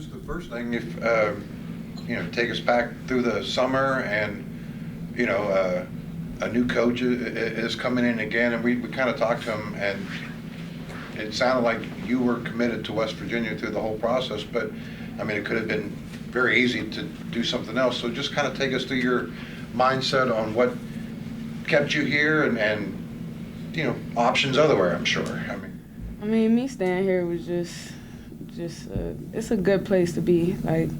Just the first thing, if take us back through the summer, and a new coach is coming in again, and we kind of talked to him, and it sounded like you were committed to West Virginia through the whole process, but I mean, it could have been very easy to do something else. So just kind of take us through your mindset on what kept you here, and options otherwhere, I'm sure. I mean, me staying here was just it's a good place to be. Like,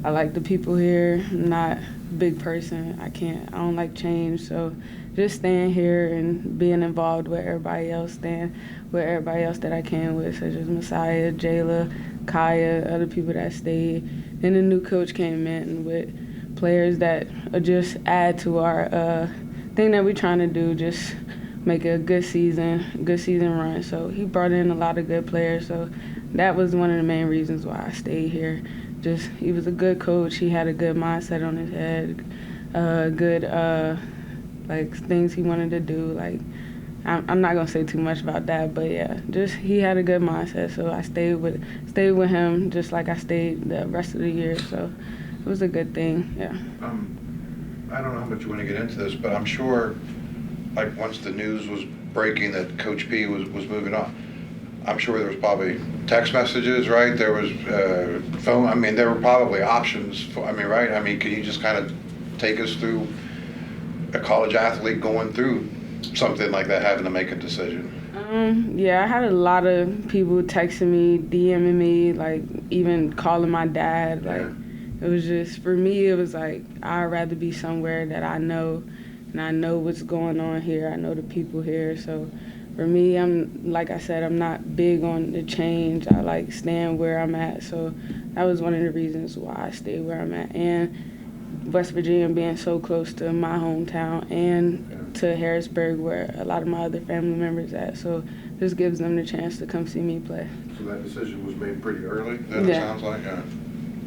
I like the people here. I'm not a big person. I don't like change. So just staying here and being involved with everybody else, staying with everybody else that I can with, such as Messiah, Jayla, Kaya, other people that stayed. And the new coach came in with players that just add to our thing that we're trying to do, just make a good season run. So he brought in a lot of good players. So that was one of the main reasons why I stayed here. Just, he was a good coach. He had a good mindset on his head, good things he wanted to do. Like, I'm not gonna say too much about that, but yeah, just he had a good mindset. So I stayed with him, just like I stayed the rest of the year. So it was a good thing. Yeah. I don't know how much you want to get into this, but I'm sure, like, once the news was breaking that Coach P was moving on, I'm sure there was probably text messages, right? There was phone. I mean, there were probably options. Right? I mean, can you just kind of take us through a college athlete going through something like that, having to make a decision? Yeah, I had a lot of people texting me, DMing me, like even calling my dad. Like, it was just, for me, it was like, I'd rather be somewhere that I know, and I know what's going on here. I know the people here. So for me, like I said, I'm not big on the change. I like staying where I'm at. So that was one of the reasons why I stayed where I'm at. And West Virginia being so close to my hometown and to Harrisburg, where a lot of my other family members at. So this gives them the chance to come see me play. So that decision was made pretty early, then, yeah. It sounds like? Yeah.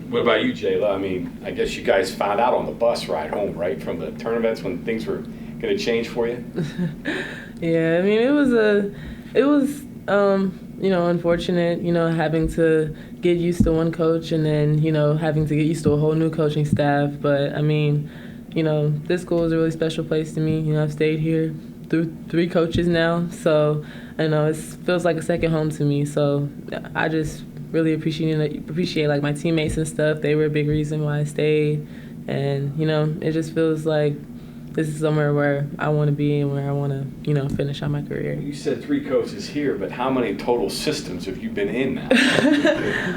What about you, Jayla? I mean, I guess you guys found out on the bus ride home, right, from the tournaments when things were going to change for you? Yeah, I mean, it was unfortunate, having to get used to one coach and then, having to get used to a whole new coaching staff. But I mean, this school is a really special place to me. I've stayed here through 3 coaches now, so I know it feels like a second home to me. So I just really appreciate like my teammates and stuff. They were a big reason why I stayed, and it just feels like this is somewhere where I want to be and where I want to, finish out my career. You said 3 coaches here, but how many total systems have you been in now?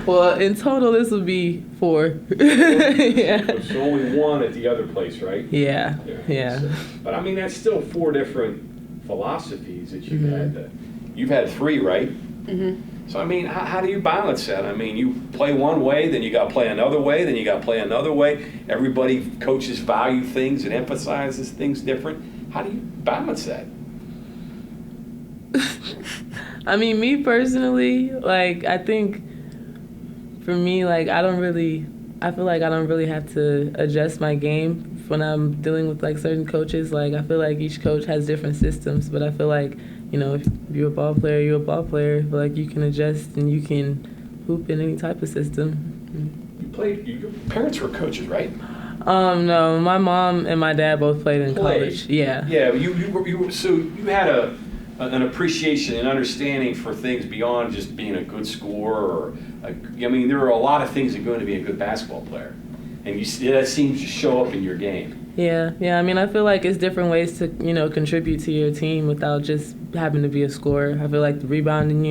Well, in total, this would be 4. Yeah. So only 1 at the other place, right? Yeah. Yeah. So, but I mean, that's still 4 different philosophies that you've had. You've had 3, right? Mm-hmm. So I mean, how do you balance that? I mean, you play one way, then you got to play another way, then you got to play another way. Everybody, coaches value things and emphasizes things different. How do you balance that? I mean, me personally, like, I think for me, like, I feel like I don't really have to adjust my game when I'm dealing with like certain coaches. Like, I feel like each coach has different systems, but I feel like, if you're a ball player, you're a ball player. I feel like you can adjust and you can hoop in any type of system. Your parents were coaches, right? No, my mom and my dad both played in college. Yeah. Yeah, so you had an appreciation and understanding for things beyond just being a good scorer. There are a lot of things that go into being a good basketball player, and that seems to show up in your game. Yeah. I mean, I feel like it's different ways to, contribute to your team without just having to be a scorer. I feel like the rebounding,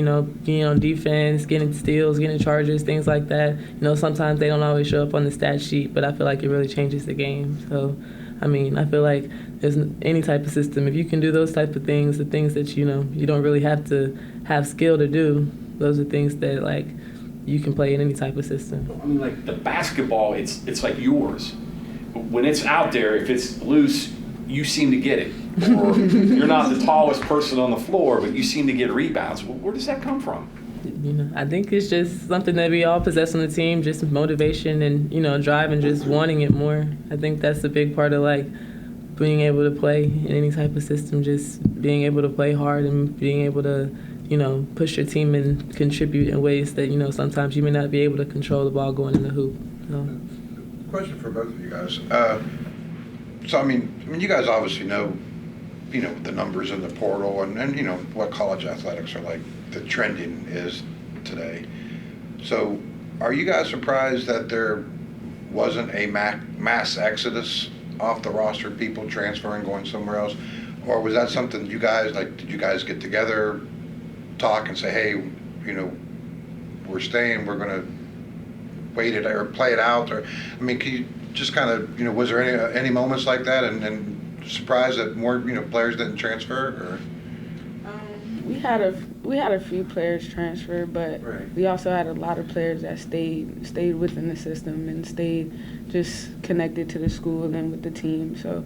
being on defense, getting steals, getting charges, things like that. Sometimes they don't always show up on the stat sheet, but I feel like it really changes the game. So, I mean, I feel like there's any type of system. If you can do those type of things, the things that, you don't really have to have skill to do, those are things that, like, you can play in any type of system. I mean, like the basketball, it's like yours. When it's out there, if it's loose, you seem to get it. Or you're not the tallest person on the floor, but you seem to get rebounds. Well, where does that come from? I think it's just something that we all possess on the team, just motivation and, drive and just wanting it more. I think that's a big part of, like, being able to play in any type of system, just being able to play hard and being able to, push your team and contribute in ways that, sometimes you may not be able to control the ball going in the hoop. So. Question for both of you guys. So, I mean, you guys obviously know, the numbers in the portal and what college athletics are like, the trending is today. So, are you guys surprised that there wasn't a mass exodus off the roster, people transferring, going somewhere else? Or was that something you guys, did you guys get together, talk and say, hey, we're staying, we're going to wait it or play it out? Or, I mean, can you just kind of, was there any moments like that and surprised that more, players didn't transfer? Or? We had a few players transfer, but right. We also had a lot of players that stayed within the system and stayed just connected to the school and with the team. So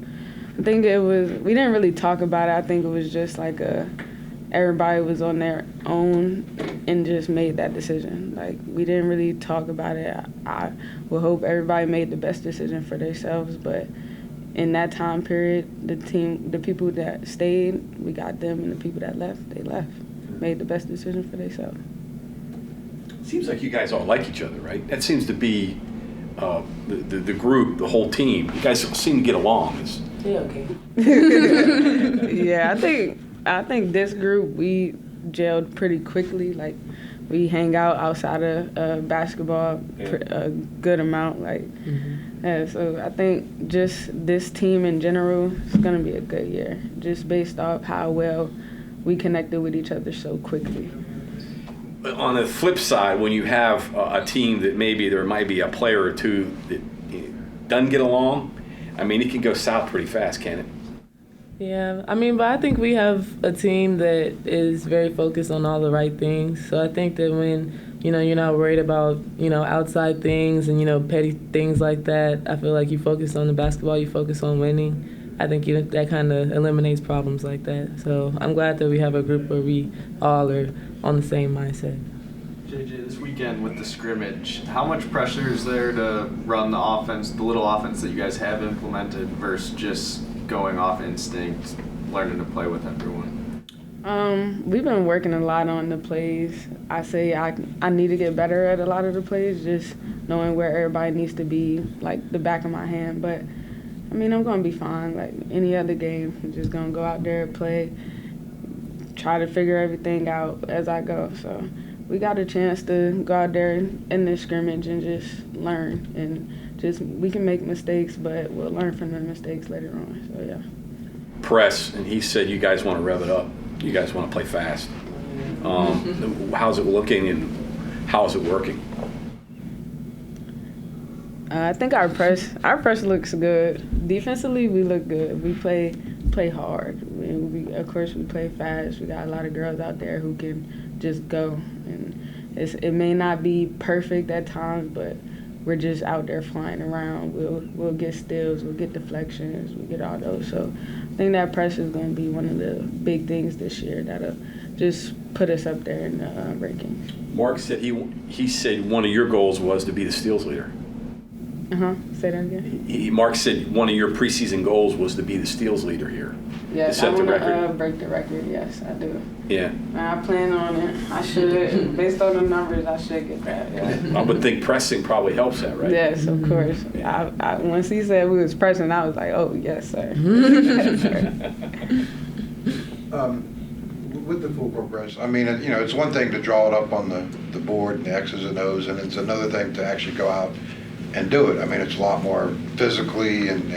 I think we didn't really talk about it. I think it was just like everybody was on their own and just made that decision. We didn't really talk about it. I would hope everybody made the best decision for themselves, but in that time period, the people that stayed, we got them, and the people that left, they left. Made the best decision for themselves. Seems like you guys all like each other, right? That seems to be the group, the whole team. You guys seem to get along. Yeah, okay. Yeah, I think this group, we gelled pretty quickly. We hang out outside of basketball a good amount. So I think just this team in general is going to be a good year, just based off how well we connected with each other so quickly. On the flip side, when you have a team that maybe there might be a player or two that doesn't get along, I mean, it can go south pretty fast, can't it? Yeah, I mean, but I think we have a team that is very focused on all the right things. So I think that when, you're not worried about, outside things and, petty things like that, I feel like you focus on the basketball, you focus on winning. I think that kind of eliminates problems like that. So I'm glad that we have a group where we all are on the same mindset. JJ, this weekend with the scrimmage, how much pressure is there to run the offense, the little offense that you guys have implemented, versus just going off instinct, learning to play with everyone? We've been working a lot on the plays. I say I need to get better at a lot of the plays, just knowing where everybody needs to be, the back of my hand. But, I mean, I'm going to be fine. Like any other game, I'm just going to go out there, play, try to figure everything out as I go. So we got a chance to go out there in this scrimmage and just learn. And we can make mistakes, but we'll learn from the mistakes later on. So, yeah. Press, and he said you guys want to rev it up. You guys want to play fast. How's it looking and how is it working? I think our press looks good. Defensively, we look good. We play hard. Of course, we play fast. We got a lot of girls out there who can just go. And it may not be perfect at times, but we're just out there flying around. We'll get steals, we'll get deflections, we'll get all those. So I think that press is going to be one of the big things this year that'll just put us up there in the rankings. Mark said he said one of your goals was to be the steals leader. Say that again. Mark said one of your preseason goals was to be the steals leader here. Yes, to set I want the record. to break the record. Yes, I do. Yeah. I plan on it. I should. Based on the numbers, I should get that. Yeah. I would think pressing probably helps that, right? Yes, of course. I once he said we was pressing, I was like, oh, yes, sir. Yes, sir. With the full court press, I mean, it's one thing to draw it up on the board and the X's and O's, and it's another thing to actually go out and do it. I mean, it's a lot more physically and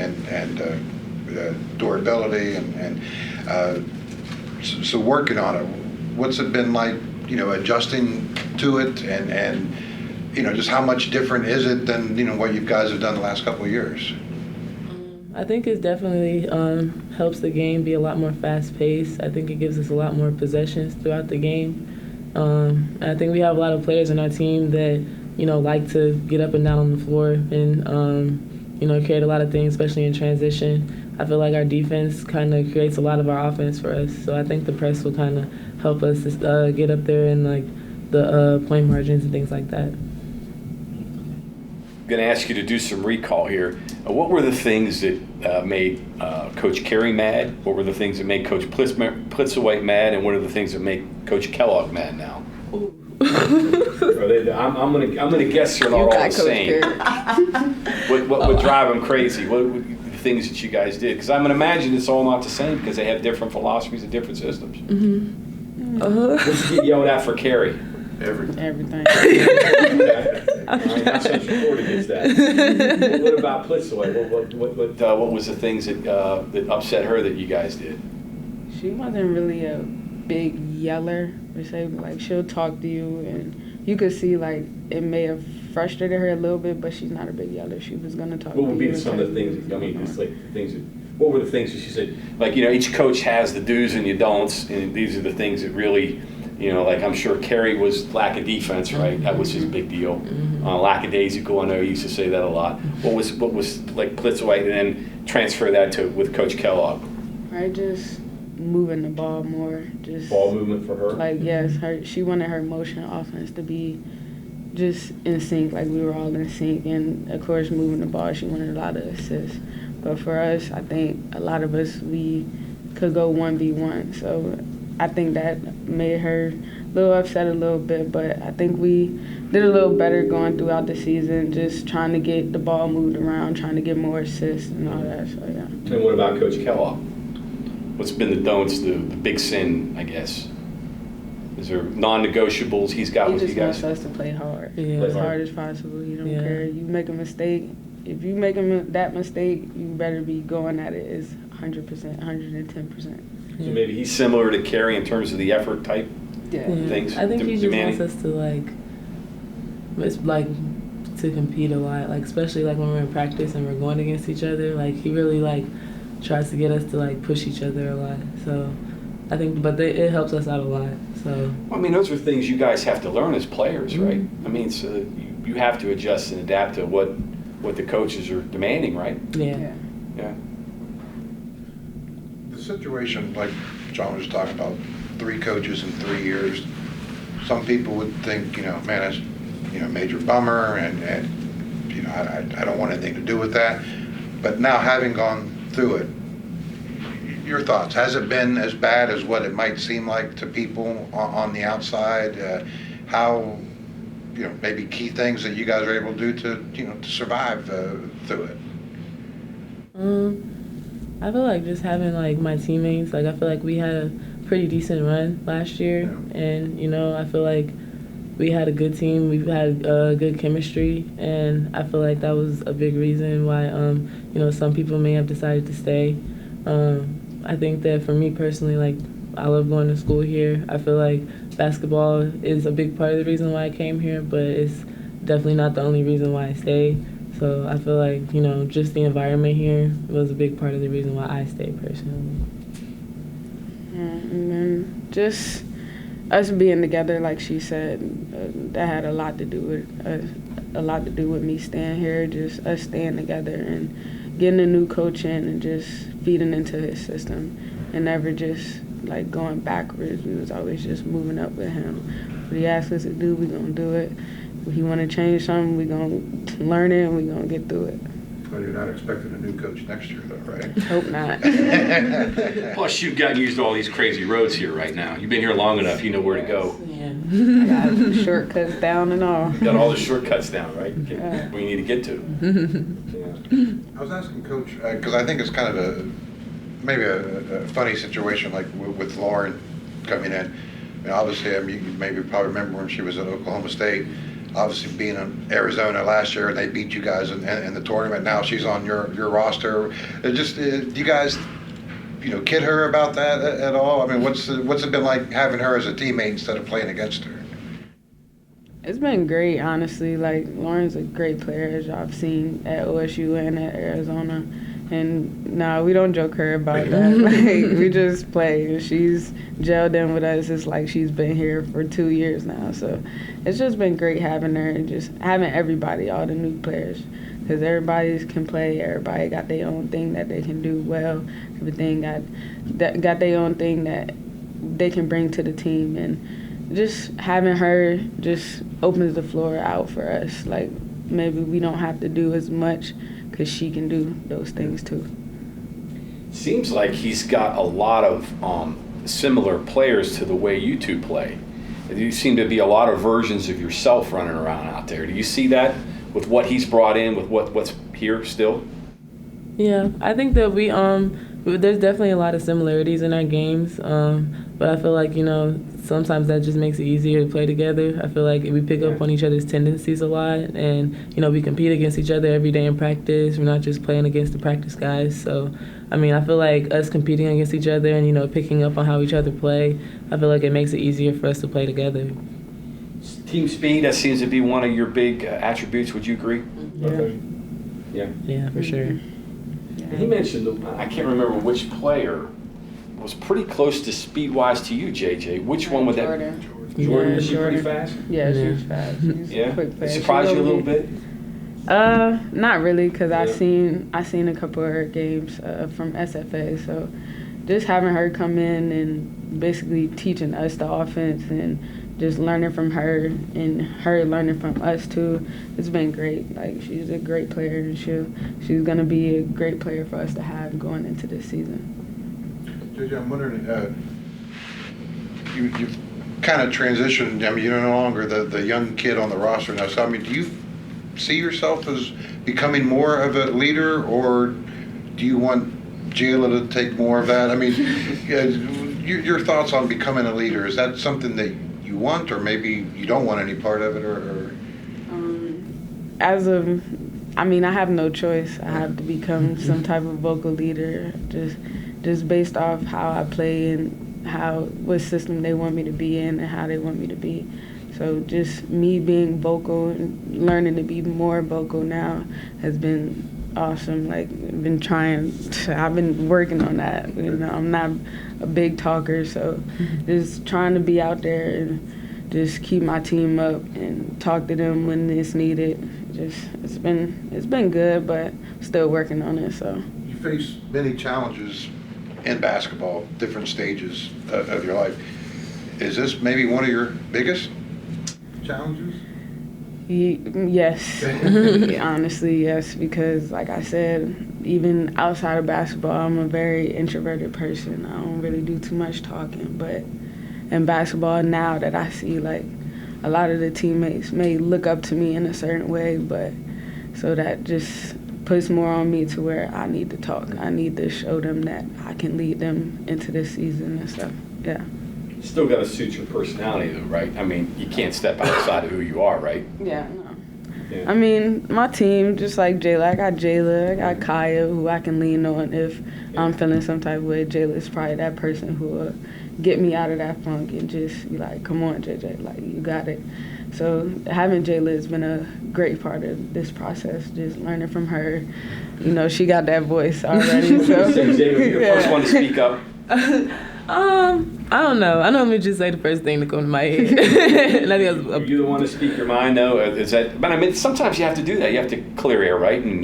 durability so working on it. What's it been like, adjusting to it and just how much different is it than, what you guys have done the last couple of years? I think it definitely helps the game be a lot more fast-paced. I think it gives us a lot more possessions throughout the game. I think we have a lot of players on our team that, like to get up and down on the floor and, create a lot of things, especially in transition. I feel like our defense kind of creates a lot of our offense for us. So I think the press will kind of help us get up there in, the point margins and things like that. going to ask you to do some recall here. What were the things that made Coach Carey mad? What were the things that made Coach Plitzaway mad? And what are the things that make Coach Kellogg mad now? I'm gonna guess they're not all the same. What would drive them crazy? What would be the things that you guys did? Because I'm gonna imagine it's all not the same because they have different philosophies and different systems. What'd you get yelled at for Carey? Everything. All right, not so support against that. What about Plitzaway? What was the things that upset her that you guys did? She wasn't really a big yeller per se, but like she'll talk to you, and you could see like it may have frustrated her a little bit, but she's not a big yeller. She was gonna talk. What would be some of the things? I mean, it's like things that. What were the things that she said? Like, you know, each coach has the do's and you don'ts, and these are the things that really, you know, like I'm sure Carey was lack of defense, right? That was his big deal. Lackadaisical, I know he used to say that a lot. What was like Plitzaway, and then transfer that to with Coach Kellogg? Right, just moving the ball more. Just ball movement for her. Like yes, she wanted her motion offense to be just in sync, like we were all in sync, and of course moving the ball. She wanted a lot of assists. But for us, I think a lot of us, we could go 1v1. So I think that made her a little upset a little bit. But I think we did a little better going throughout the season, just trying to get the ball moved around, trying to get more assists and all that. So, yeah. And what about Coach Kellogg? What's been the don'ts, the big sin, I guess? Is there non-negotiables he's got with you guys? He just wants us to play hard, Yeah. as hard as possible. He don't care. You make a mistake. If you make that mistake, you better be going at it as 100%, 110%. So maybe he's similar to Carey in terms of the effort type things. I think he just demanding. wants us to to compete a lot, like especially like when we're in practice and we're going against each other. Like he really like tries to get us to like push each other a lot. So I think, but it helps us out a lot. So well, I mean, those are things you guys have to learn as players, right? I mean, so you have to adjust and adapt to what the coaches are demanding, right? Yeah. The situation, like John was talking about, 3 coaches in 3 years. Some people would think, you know, man, that's, you know, major bummer, and you know, I don't want anything to do with that. But now, having gone through it, your thoughts? Has it been as bad as what it might seem like to people on the outside? How, you know, maybe key things that you guys are able to do to, you know, to survive through it? I feel like just having like my teammates, like I feel like we had a pretty decent run last year, and you know, I feel like we had a good team. We've had good chemistry, and I feel like that was a big reason why you know, some people may have decided to stay. I think that for me personally, like I love going to school here. I feel like basketball is a big part of the reason why I came here, but it's definitely not the only reason why I stayed. So I feel like, you know, just the environment here was a big part of the reason why I stayed personally. And then just us being together, like she said, that had a lot to do with me staying here. Just us staying together and getting a new coach in and just feeding into his system, and never just like going backwards. We was always just moving up with him. What he asks us to do, we gonna do it. If he want to change something, we gonna learn it and we gonna get through it. Well, you're not expecting a new coach next year, though, right? Hope not. Plus, you've gotten used to all these crazy roads here right now. You've been here long enough. You know where to go. Yeah. I got shortcuts down and all. You got all the shortcuts down, right? Where you need to get to. I was asking Coach, because I think it's kind of maybe a funny situation, like with Lauren coming in. I mean, obviously, you maybe probably remember when she was at Oklahoma State. Obviously, being in Arizona last year, and they beat you guys in the tournament. Now she's on your roster. Do you guys, you know, kid her about that at all? I mean, what's it been like having her as a teammate instead of playing against her? It's been great, honestly. Like, Lauren's a great player, as y'all have seen at OSU and at Arizona. And no, we don't joke her about that. Like, we just play. She's gelled in with us. It's like she's been here for 2 years now. So it's just been great having her and just having everybody, all the new players. Because everybody can play. Everybody got their own thing that they can do well. Everything got their own thing that they can bring to the team. And just having her just opens the floor out for us. Like, maybe we don't have to do as much because she can do those things too. Seems like he's got a lot of similar players to the way you two play. There seem to be a lot of versions of yourself running around out there. Do you see that with what he's brought in, with what's here still? Yeah, I think that there's definitely a lot of similarities in our games, but I feel like, sometimes that just makes it easier to play together. I feel like we pick up on each other's tendencies a lot, and, we compete against each other every day in practice. We're not just playing against the practice guys. So, I feel like us competing against each other and, picking up on how each other play, I feel like it makes it easier for us to play together. Team speed, that seems to be one of your big attributes. Would you agree? Yeah. Yeah, for sure. He mentioned, I can't remember which player was pretty close to speed-wise to you, JJ. Which one would that? Jordan, is she pretty fast? Yeah, she's fast. She's a quick player. Surprised you a little bit? Not really, because I seen a couple of her games from SFA. So just having her come in and basically teaching us the offense and just learning from her and her learning from us too, it's been great. Like, she's a great player, and she's gonna be a great player for us to have going into this season. JJ, I'm wondering, you've kind of transitioned. You're no longer the young kid on the roster now. So, do you see yourself as becoming more of a leader, or do you want Jayla to take more of that? Your thoughts on becoming a leader, is that something that you want, or maybe you don't want any part of it, or? I have no choice. I have to become some type of vocal leader, just based off how I play and what system they want me to be in and how they want me to be. So just me being vocal and learning to be more vocal now has been awesome. Like, I've been working on that. I'm not a big talker, so just trying to be out there and just keep my team up and talk to them when it's needed. It's been good, but still working on it. So you face many challenges in basketball, different stages of your life. Is this maybe one of your biggest challenges? Yes. Honestly, yes, because like I said, even outside of basketball, I'm a very introverted person. I don't really do too much talking, but in basketball now that I see, like, a lot of the teammates may look up to me in a certain way, but so that just puts more on me to where I need to talk. I need to show them that I can lead them into this season and stuff. Yeah. Still got to suit your personality, though, right? You can't step outside of who you are, right? Yeah, no. Yeah. My team, just like Jayla, I got Jayla, I got Kaya, who I can lean on if I'm feeling some type of way. Jayla is probably that person who will get me out of that funk and just be like, come on, JJ, like, you got it. So having Jayla has been a great part of this process, just learning from her. She got that voice already. So. Jayla, you're the first one to speak up. I don't know. I normally just say the first thing that comes to my head. And I think Are you the one to speak your mind, though? Is that? But sometimes you have to do that. You have to clear air, right, and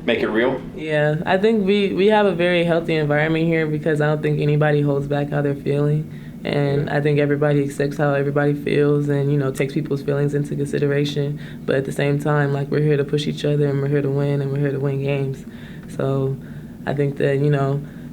make it real. Yeah, I think we have a very healthy environment here because I don't think anybody holds back how they're feeling, and I think everybody accepts how everybody feels and takes people's feelings into consideration. But at the same time, like, we're here to push each other and we're here to win and we're here to win games. So I think that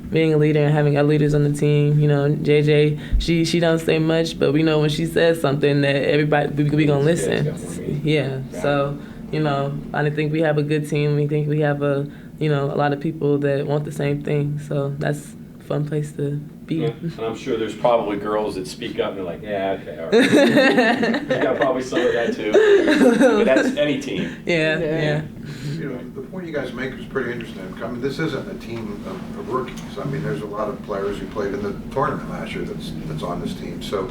being a leader and having our leaders on the team, JJ, she don't say much, but we know when she says something that everybody, we gonna listen. Yeah, so, I think we have a good team. We think we have a lot of people that want the same thing. So that's a fun place to be. Yeah. And I'm sure there's probably girls that speak up and they're like, yeah, okay, all right. You got probably some of that too. But that's any team. Yeah. The point you guys make is pretty interesting. This isn't a team of rookies. There's a lot of players who played in the tournament last year that's on this team. So,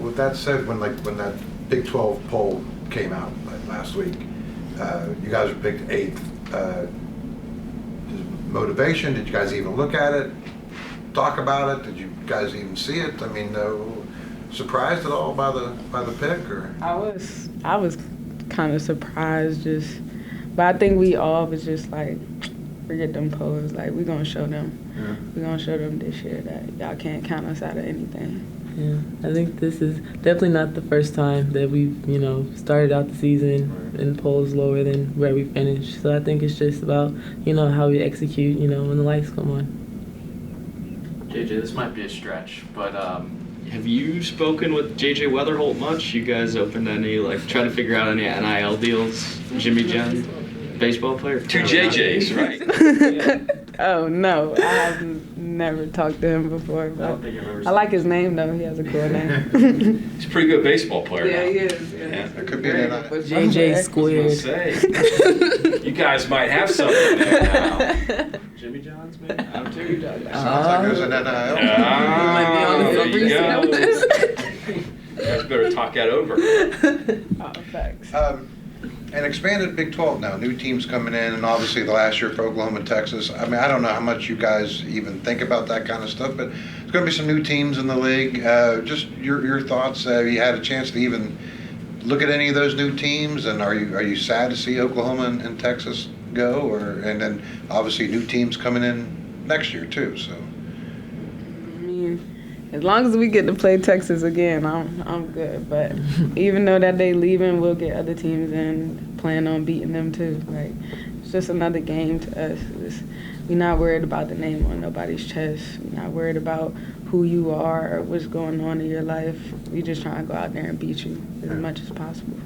with that said, when that Big 12 poll came out last week, you guys were picked 8th. Motivation? Did you guys even look at it? Talk about it? Did you guys even see it? Surprised at all by the pick, or? I was kind of surprised, but I think we all was just like, forget them polls. Like, we're gonna show them. Yeah. We're gonna show them this year that y'all can't count us out of anything. Yeah, I think this is definitely not the first time that we've, started out the season in polls lower than where we finished. So I think it's just about, how we execute, when the lights come on. JJ, this might be a stretch, but Have you spoken with JJ Weatherholt much? You guys opened any, try to figure out any NIL deals? Jimmy Jen, baseball player? Two JJs, right? Oh no, I have never talked to him before. I don't But think I've ever I like his name though. He has a cool name. He's a pretty good baseball player Yeah, now. he is. Yeah. Yeah. It could be an NIL. JJ I was squared. gonna say, you guys might have something there now. Jimmy John's, maybe? I'm too. Sounds like there's an NIL. Ah, might be on there the you go. receipt. You guys better talk that over. Oh, facts. An expanded Big 12 now, new teams coming in, and obviously the last year for Oklahoma and Texas. I mean, I don't know how much you guys even think about that kind of stuff, but there's going to be some new teams in the league. Just your thoughts. Have you had a chance to even look at any of those new teams, and are you sad to see Oklahoma and Texas go, and then obviously new teams coming in next year too? So. I mean, as long as we get to play Texas again, I'm good. But even though that they leaving, we'll get other teams in, plan on beating them too. Like, it's just another game to us. We're not worried about the name on nobody's chest. We're not worried about who you are or what's going on in your life. We just trying to go out there and beat you as much as possible.